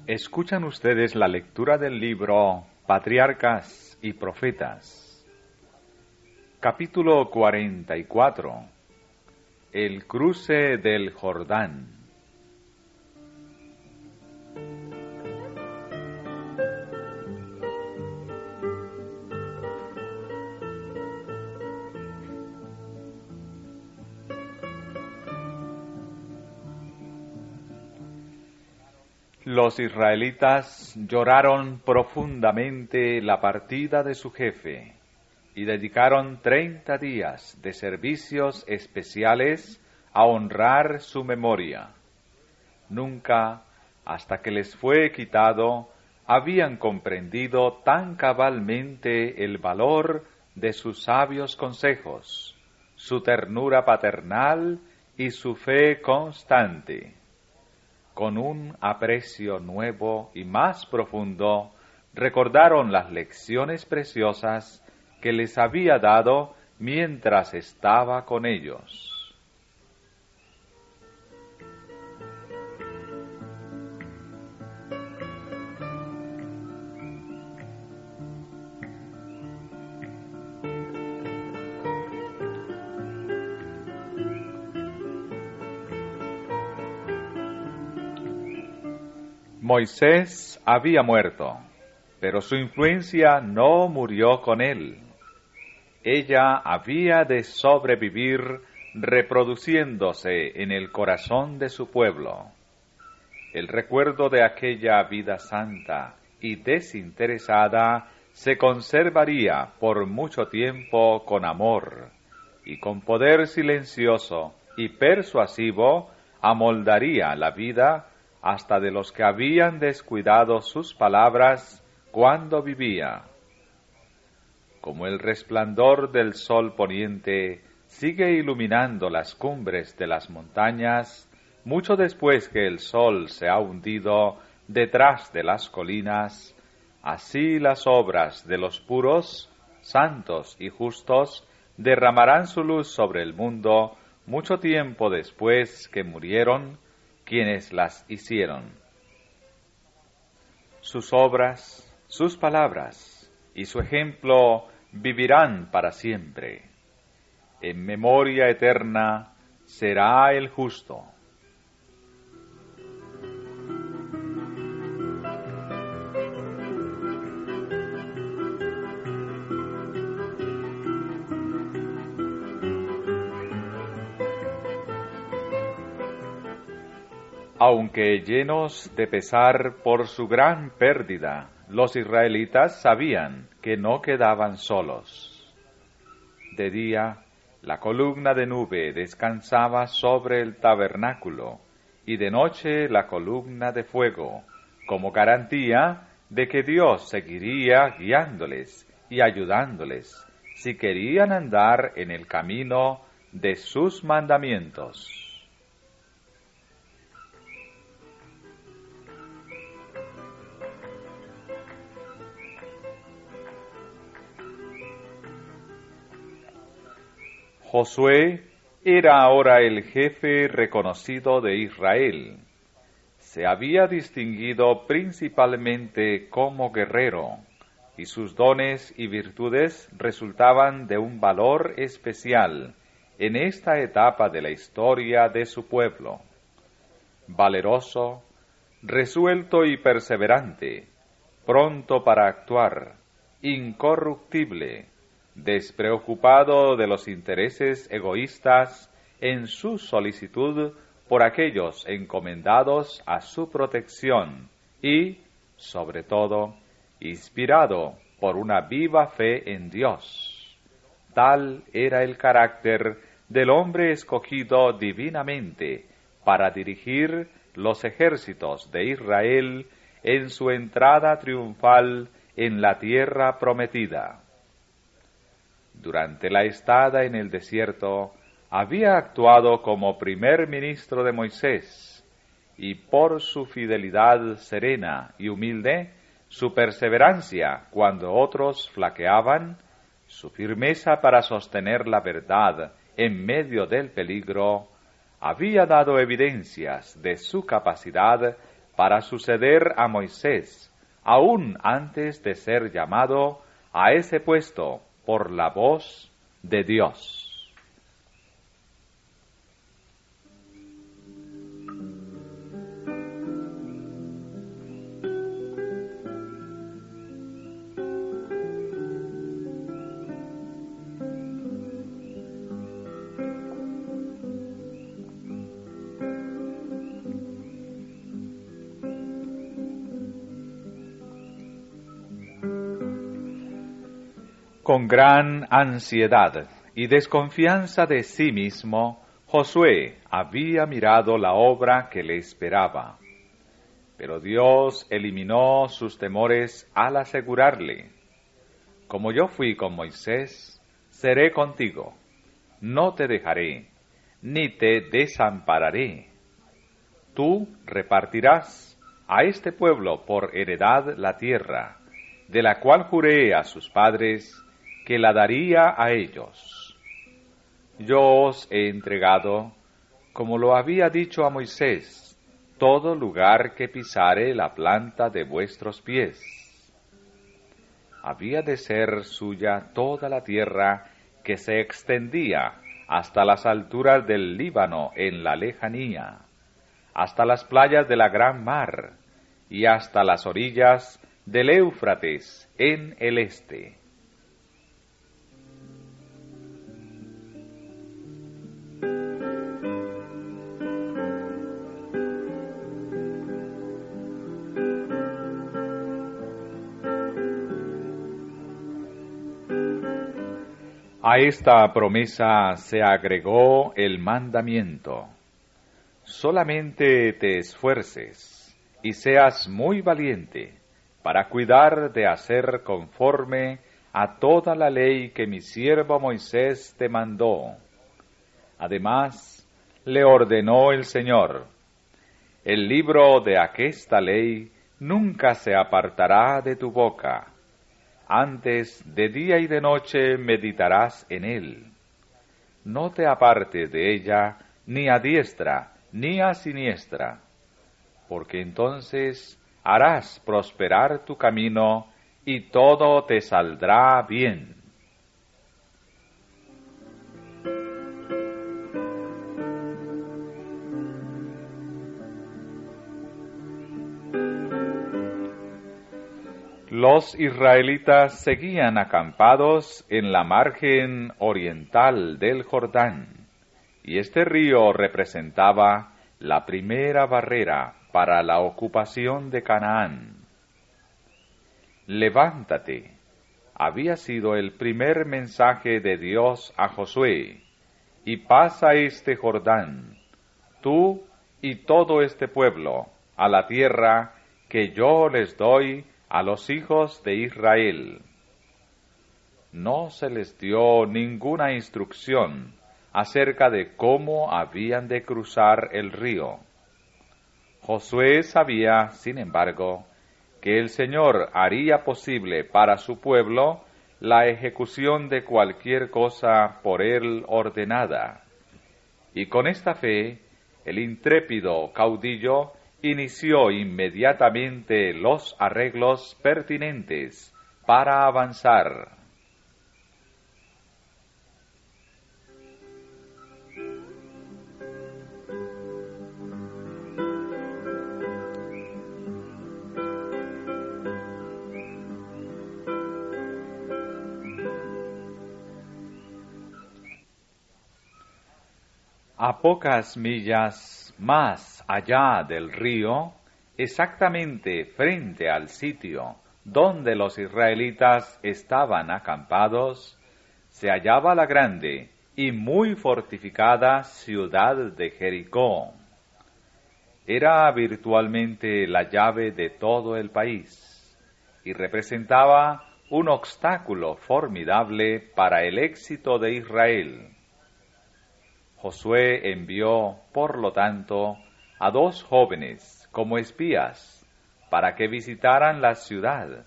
Escuchan ustedes la lectura del libro Patriarcas y Profetas. Capítulo 44. El cruce del Jordán. Los israelitas lloraron profundamente la partida de su jefe y dedicaron 30 días de servicios especiales a honrar su memoria. Nunca, hasta que les fue quitado, habían comprendido tan cabalmente el valor de sus sabios consejos, su ternura paternal y su fe constante. Con un aprecio nuevo y más profundo, recordaron las lecciones preciosas que les había dado mientras estaba con ellos. Moisés había muerto, pero su influencia no murió con él. Ella había de sobrevivir reproduciéndose en el corazón de su pueblo. El recuerdo de aquella vida santa y desinteresada se conservaría por mucho tiempo con amor, y con poder silencioso y persuasivo amoldaría la vida hasta de los que habían descuidado sus palabras cuando vivía. Como el resplandor del sol poniente sigue iluminando las cumbres de las montañas, mucho después que el sol se ha hundido detrás de las colinas, así las obras de los puros, santos y justos derramarán su luz sobre el mundo mucho tiempo después que murieron quienes las hicieron. Sus obras, sus palabras y su ejemplo vivirán para siempre. En memoria eterna será el justo. Aunque llenos de pesar por su gran pérdida, los israelitas sabían que no quedaban solos. De día, la columna de nube descansaba sobre el tabernáculo, y de noche la columna de fuego, como garantía de que Dios seguiría guiándoles y ayudándoles, si querían andar en el camino de sus mandamientos. Josué era ahora el jefe reconocido de Israel. Se había distinguido principalmente como guerrero, y sus dones y virtudes resultaban de un valor especial en esta etapa de la historia de su pueblo. Valeroso, resuelto y perseverante, pronto para actuar, incorruptible, despreocupado de los intereses egoístas en su solicitud por aquellos encomendados a su protección y, sobre todo, inspirado por una viva fe en Dios. Tal era el carácter del hombre escogido divinamente para dirigir los ejércitos de Israel en su entrada triunfal en la tierra prometida. Durante la estada en el desierto, había actuado como primer ministro de Moisés, y por su fidelidad serena y humilde, su perseverancia cuando otros flaqueaban, su firmeza para sostener la verdad en medio del peligro, había dado evidencias de su capacidad para suceder a Moisés, aún antes de ser llamado a ese puesto por la voz de Dios. Con gran ansiedad y desconfianza de sí mismo, Josué había mirado la obra que le esperaba. Pero Dios eliminó sus temores al asegurarle: como yo fui con Moisés, seré contigo. No te dejaré, ni te desampararé. Tú repartirás a este pueblo por heredad la tierra, de la cual juré a sus padres que la daría a ellos. Yo os he entregado, como lo había dicho a Moisés, todo lugar que pisare la planta de vuestros pies. Había de ser suya toda la tierra que se extendía hasta las alturas del Líbano en la lejanía, hasta las playas de la gran mar y hasta las orillas del Éufrates en el este. A esta promesa se agregó el mandamiento: solamente te esfuerces y seas muy valiente para cuidar de hacer conforme a toda la ley que mi siervo Moisés te mandó. Además, le ordenó el Señor: el libro de aquesta ley nunca se apartará de tu boca. Antes de día y de noche meditarás en él. No te apartes de ella ni a diestra ni a siniestra, porque entonces harás prosperar tu camino y todo te saldrá bien. Los israelitas seguían acampados en la margen oriental del Jordán, y este río representaba la primera barrera para la ocupación de Canaán. Levántate, había sido el primer mensaje de Dios a Josué, y pasa este Jordán, tú y todo este pueblo, a la tierra que yo les doy a los hijos de Israel. No se les dio ninguna instrucción acerca de cómo habían de cruzar el río. Josué sabía, sin embargo, que el Señor haría posible para su pueblo la ejecución de cualquier cosa por él ordenada. Y con esta fe, el intrépido caudillo inició inmediatamente los arreglos pertinentes para avanzar. A pocas millas más allá del río, exactamente frente al sitio donde los israelitas estaban acampados, se hallaba la grande y muy fortificada ciudad de Jericó. Era virtualmente la llave de todo el país y representaba un obstáculo formidable para el éxito de Israel. Josué envió, por lo tanto, a 2 jóvenes como espías para que visitaran la ciudad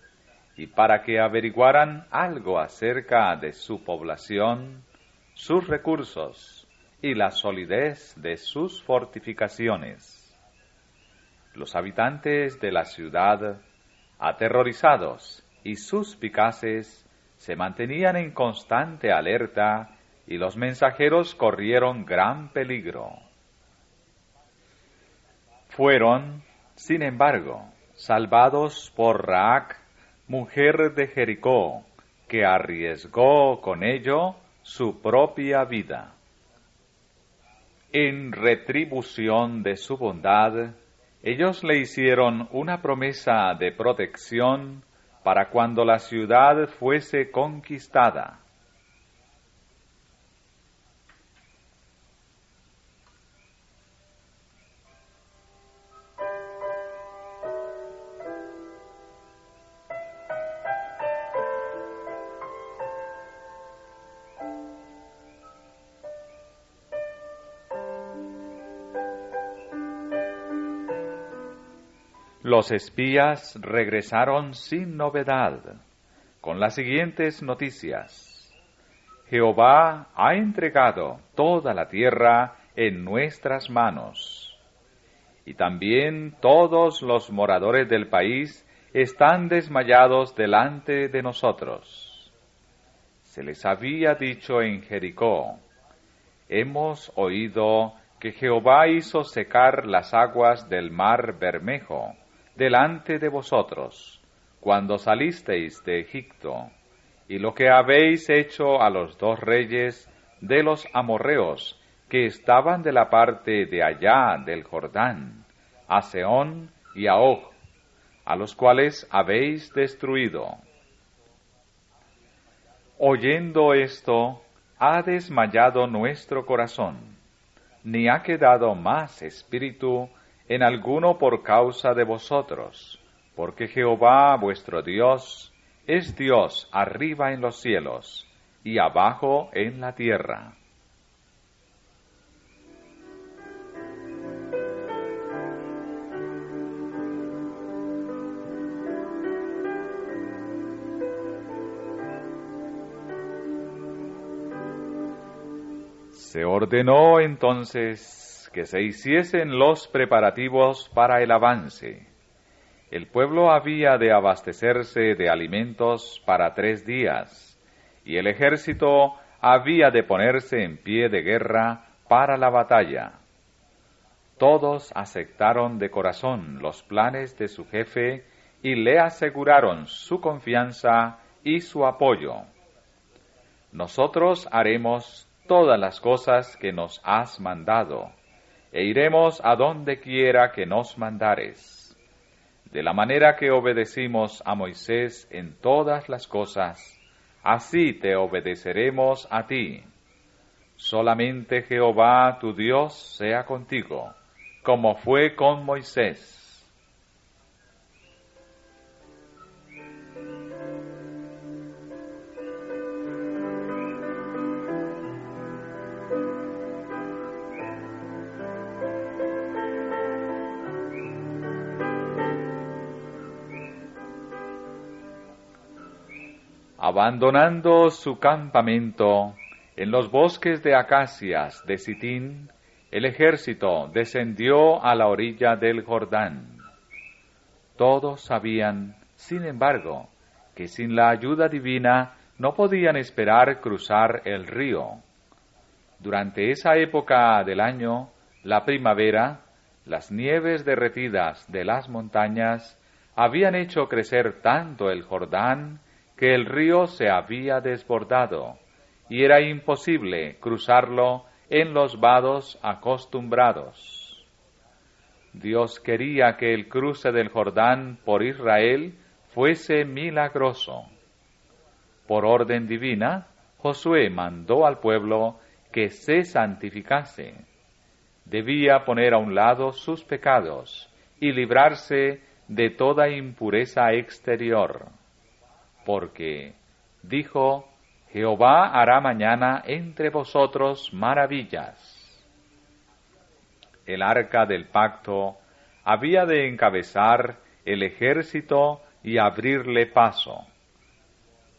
y para que averiguaran algo acerca de su población, sus recursos y la solidez de sus fortificaciones. Los habitantes de la ciudad, aterrorizados y suspicaces, se mantenían en constante alerta y los mensajeros corrieron gran peligro. Fueron, sin embargo, salvados por Raac, mujer de Jericó, que arriesgó con ello su propia vida. En retribución de su bondad, ellos le hicieron una promesa de protección para cuando la ciudad fuese conquistada. Los espías regresaron sin novedad, con las siguientes noticias. Jehová ha entregado toda la tierra en nuestras manos, y también todos los moradores del país están desmayados delante de nosotros. Se les había dicho en Jericó: hemos oído que Jehová hizo secar las aguas del mar Bermejo delante de vosotros, cuando salisteis de Egipto, y lo que habéis hecho a los dos reyes de los amorreos que estaban de la parte de allá del Jordán, a Sehón y a Og, a los cuales habéis destruido. Oyendo esto, ha desmayado nuestro corazón, ni ha quedado más espíritu en alguno por causa de vosotros, porque Jehová vuestro Dios es Dios arriba en los cielos y abajo en la tierra. Se ordenó entonces que se hiciesen los preparativos para el avance. El pueblo había de abastecerse de alimentos para 3 días, y el ejército había de ponerse en pie de guerra para la batalla. Todos aceptaron de corazón los planes de su jefe y le aseguraron su confianza y su apoyo. Nosotros haremos todas las cosas que nos has mandado, e iremos a donde quiera que nos mandares. De la manera que obedecimos a Moisés en todas las cosas, así te obedeceremos a ti. Solamente Jehová tu Dios sea contigo, como fue con Moisés. Abandonando su campamento en los bosques de acacias de Sitín, el ejército descendió a la orilla del Jordán. Todos sabían, sin embargo, que sin la ayuda divina no podían esperar cruzar el río. Durante esa época del año, la primavera, las nieves derretidas de las montañas habían hecho crecer tanto el Jordán que el río se había desbordado, y era imposible cruzarlo en los vados acostumbrados. Dios quería que el cruce del Jordán por Israel fuese milagroso. Por orden divina, Josué mandó al pueblo que se santificase. Debía poner a un lado sus pecados y librarse de toda impureza exterior. Porque, dijo, Jehová hará mañana entre vosotros maravillas. El arca del pacto había de encabezar el ejército y abrirle paso.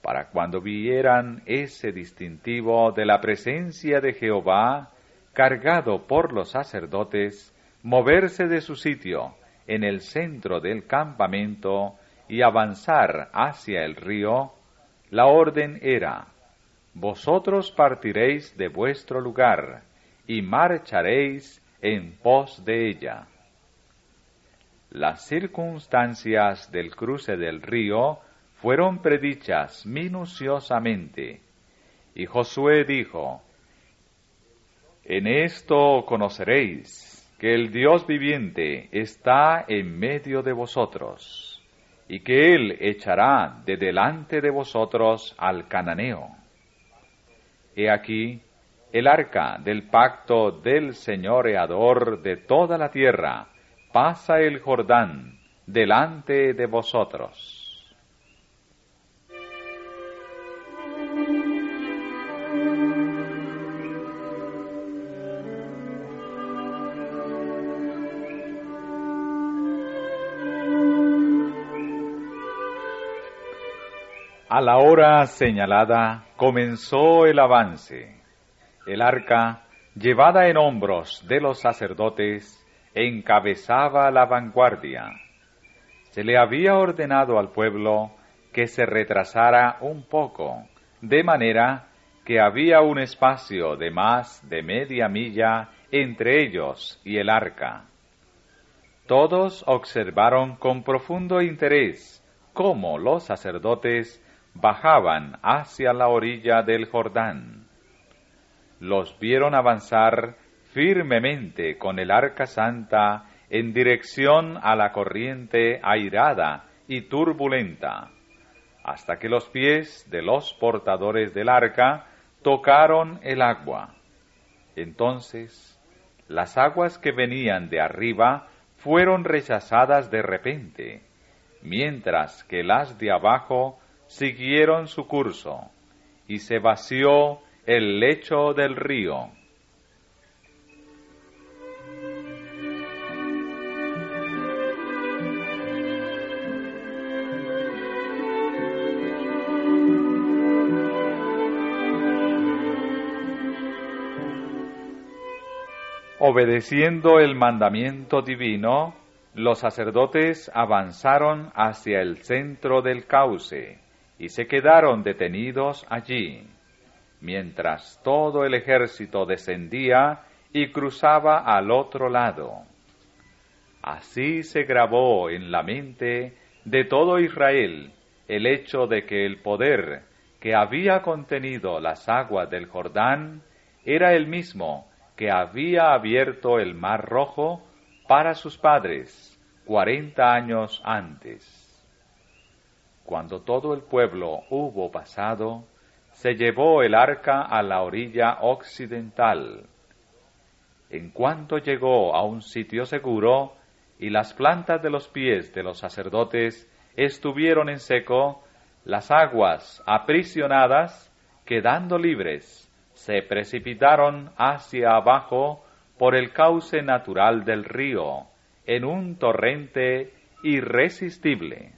Para cuando vieran ese distintivo de la presencia de Jehová, cargado por los sacerdotes, moverse de su sitio en el centro del campamento y avanzar hacia el río, la orden era: vosotros partiréis de vuestro lugar y marcharéis en pos de ella. Las circunstancias del cruce del río fueron predichas minuciosamente, y Josué dijo: en esto conoceréis que el Dios viviente está en medio de vosotros, y que Él echará de delante de vosotros al cananeo. He aquí, el arca del pacto del señoreador de toda la tierra pasa el Jordán delante de vosotros. A la hora señalada comenzó el avance. El arca, llevada en hombros de los sacerdotes, encabezaba la vanguardia. Se le había ordenado al pueblo que se retrasara un poco, de manera que había un espacio de más de media milla entre ellos y el arca. Todos observaron con profundo interés cómo los sacerdotes bajaban hacia la orilla del Jordán. Los vieron avanzar firmemente con el arca santa en dirección a la corriente airada y turbulenta, hasta que los pies de los portadores del arca tocaron el agua. Entonces, las aguas que venían de arriba fueron rechazadas de repente, mientras que las de abajo siguieron su curso, y se vació el lecho del río. Obedeciendo el mandamiento divino, los sacerdotes avanzaron hacia el centro del cauce y se quedaron detenidos allí, mientras todo el ejército descendía y cruzaba al otro lado. Así se grabó en la mente de todo Israel el hecho de que el poder que había contenido las aguas del Jordán era el mismo que había abierto el Mar Rojo para sus padres 40 años antes. Cuando todo el pueblo hubo pasado, se llevó el arca a la orilla occidental. En cuanto llegó a un sitio seguro, y las plantas de los pies de los sacerdotes estuvieron en seco, las aguas aprisionadas, quedando libres, se precipitaron hacia abajo por el cauce natural del río, en un torrente irresistible.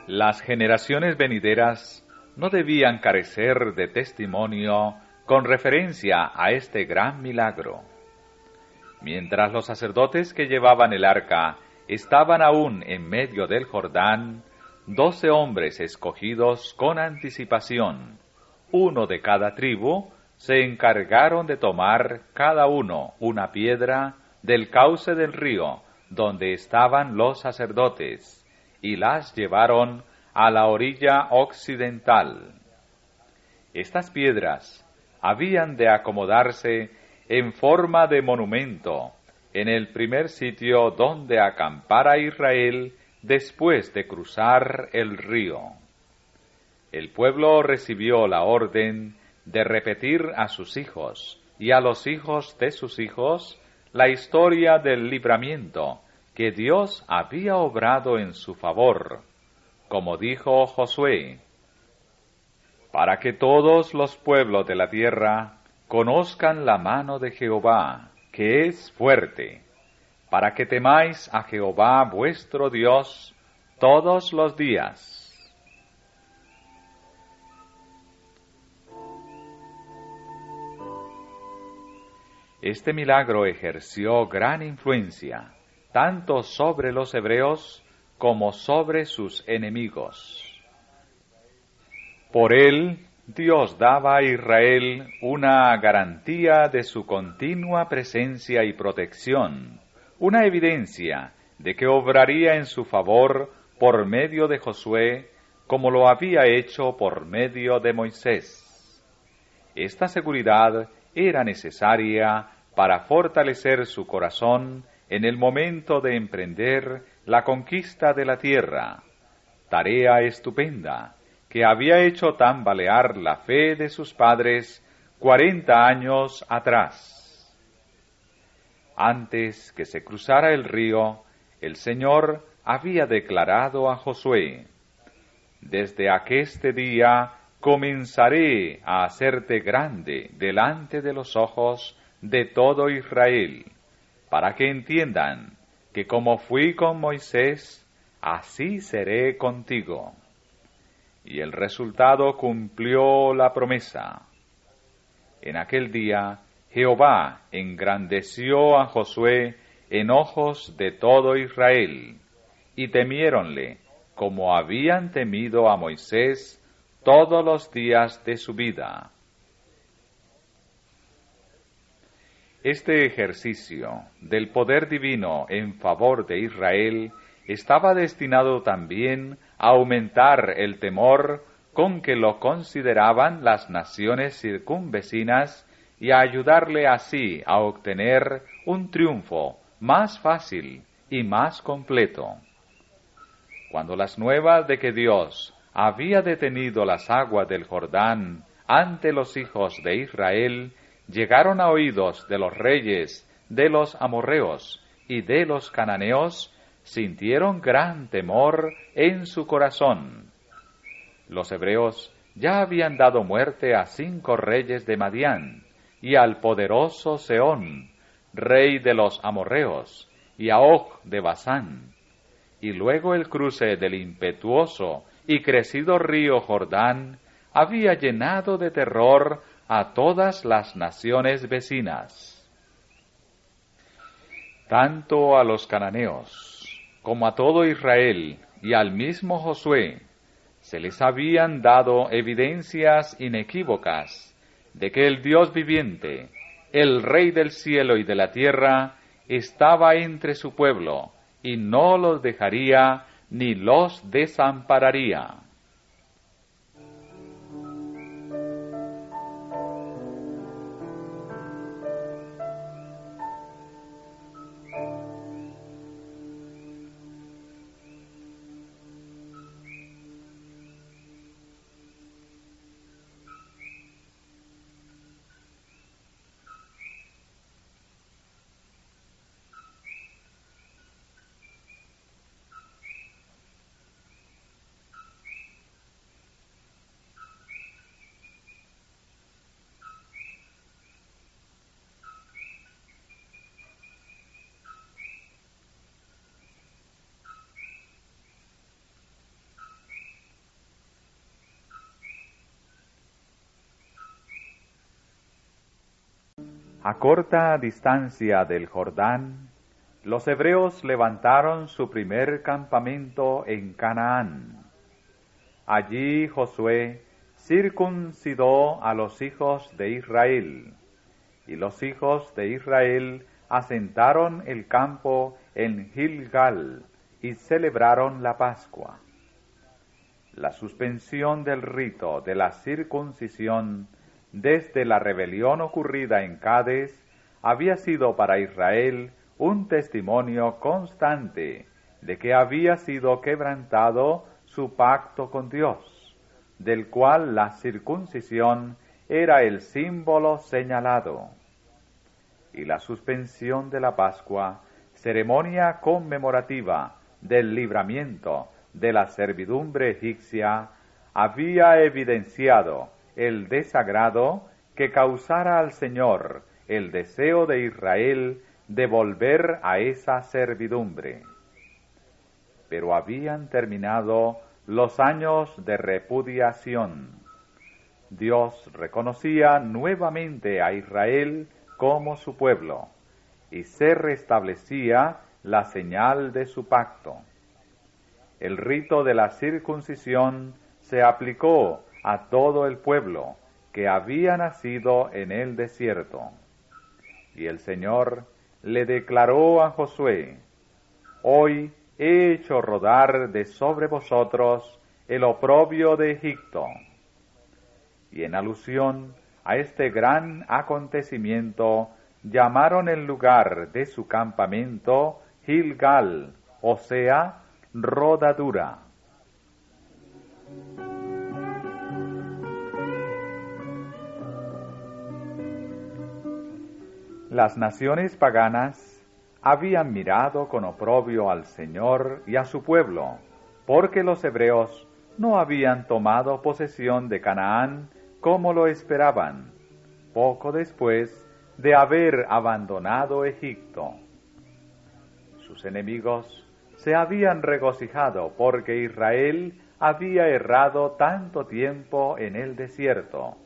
Las generaciones venideras no debían carecer de testimonio con referencia a este gran milagro. Mientras los sacerdotes que llevaban el arca estaban aún en medio del Jordán, 12 hombres escogidos con anticipación, uno de cada tribu, se encargaron de tomar cada uno una piedra del cauce del río donde estaban los sacerdotes, y las llevaron a la orilla occidental. Estas piedras habían de acomodarse en forma de monumento en el primer sitio donde acampara Israel después de cruzar el río. El pueblo recibió la orden de repetir a sus hijos y a los hijos de sus hijos la historia del libramiento que Dios había obrado en su favor, como dijo Josué, para que todos los pueblos de la tierra conozcan la mano de Jehová, que es fuerte, para que temáis a Jehová vuestro Dios todos los días. Este milagro ejerció gran influencia, tanto sobre los hebreos como sobre sus enemigos. Por él, Dios daba a Israel una garantía de su continua presencia y protección, una evidencia de que obraría en su favor por medio de Josué, como lo había hecho por medio de Moisés. Esta seguridad era necesaria para fortalecer su corazón en el momento de emprender la conquista de la tierra, tarea estupenda que había hecho tambalear la fe de sus padres 40 años atrás. Antes que se cruzara el río, el Señor había declarado a Josué: «Desde aqueste día comenzaré a hacerte grande delante de los ojos de todo Israel, para que entiendan que como fui con Moisés, así seré contigo». Y el resultado cumplió la promesa. En aquel día, Jehová engrandeció a Josué en ojos de todo Israel, y temiéronle como habían temido a Moisés todos los días de su vida. Este ejercicio del poder divino en favor de Israel estaba destinado también a aumentar el temor con que lo consideraban las naciones circunvecinas y a ayudarle así a obtener un triunfo más fácil y más completo. Cuando las nuevas de que Dios había detenido las aguas del Jordán ante los hijos de Israel llegaron a oídos de los reyes de los amorreos y de los cananeos, sintieron gran temor en su corazón. Los hebreos ya habían dado muerte a 5 reyes de Madián, y al poderoso Sehón, rey de los amorreos, y a Og de Basán. Y luego el cruce del impetuoso y crecido río Jordán había llenado de terror a todas las naciones vecinas. Tanto a los cananeos como a todo Israel y al mismo Josué se les habían dado evidencias inequívocas de que el Dios viviente, el Rey del cielo y de la tierra, estaba entre su pueblo y no los dejaría ni los desampararía. A corta distancia del Jordán, los hebreos levantaron su primer campamento en Canaán. Allí Josué circuncidó a los hijos de Israel, y los hijos de Israel asentaron el campo en Gilgal y celebraron la Pascua. La suspensión del rito de la circuncisión desde la rebelión ocurrida en Cades había sido para Israel un testimonio constante de que había sido quebrantado su pacto con Dios, del cual la circuncisión era el símbolo señalado. Y la suspensión de la Pascua, ceremonia conmemorativa del libramiento de la servidumbre egipcia, había evidenciado el desagrado que causara al Señor el deseo de Israel de volver a esa servidumbre. Pero habían terminado los años de repudiación. Dios reconocía nuevamente a Israel como su pueblo, y se restablecía la señal de su pacto. El rito de la circuncisión se aplicó a todo el pueblo que había nacido en el desierto. Y el Señor le declaró a Josué: «Hoy he hecho rodar de sobre vosotros el oprobio de Egipto». Y en alusión a este gran acontecimiento, llamaron el lugar de su campamento Gilgal, o sea, rodadura. Las naciones paganas habían mirado con oprobio al Señor y a su pueblo, porque los hebreos no habían tomado posesión de Canaán como lo esperaban, poco después de haber abandonado Egipto. Sus enemigos se habían regocijado porque Israel había errado tanto tiempo en el desierto,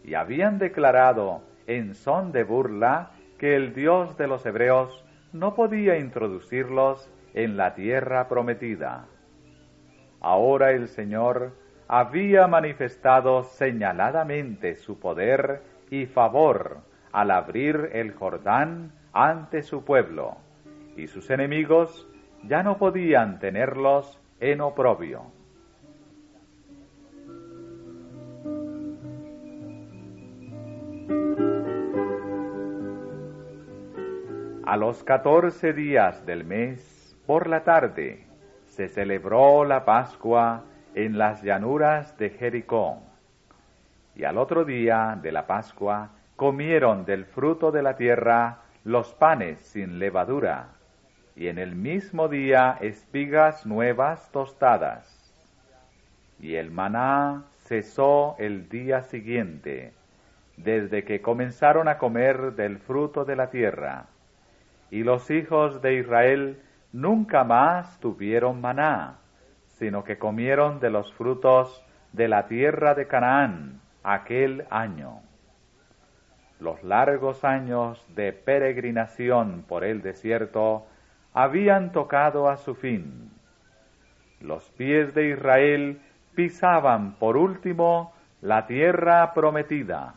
y habían declarado en son de burla que el Dios de los hebreos no podía introducirlos en la tierra prometida. Ahora el Señor había manifestado señaladamente su poder y favor al abrir el Jordán ante su pueblo, y sus enemigos ya no podían tenerlos en oprobio. A los 14 días del mes, por la tarde, se celebró la Pascua en las llanuras de Jericó. Y al otro día de la Pascua comieron del fruto de la tierra los panes sin levadura, y en el mismo día espigas nuevas tostadas. Y el maná cesó el día siguiente, desde que comenzaron a comer del fruto de la tierra. Y los hijos de Israel nunca más tuvieron maná, sino que comieron de los frutos de la tierra de Canaán aquel año. Los largos años de peregrinación por el desierto habían tocado a su fin. Los pies de Israel pisaban por último la tierra prometida.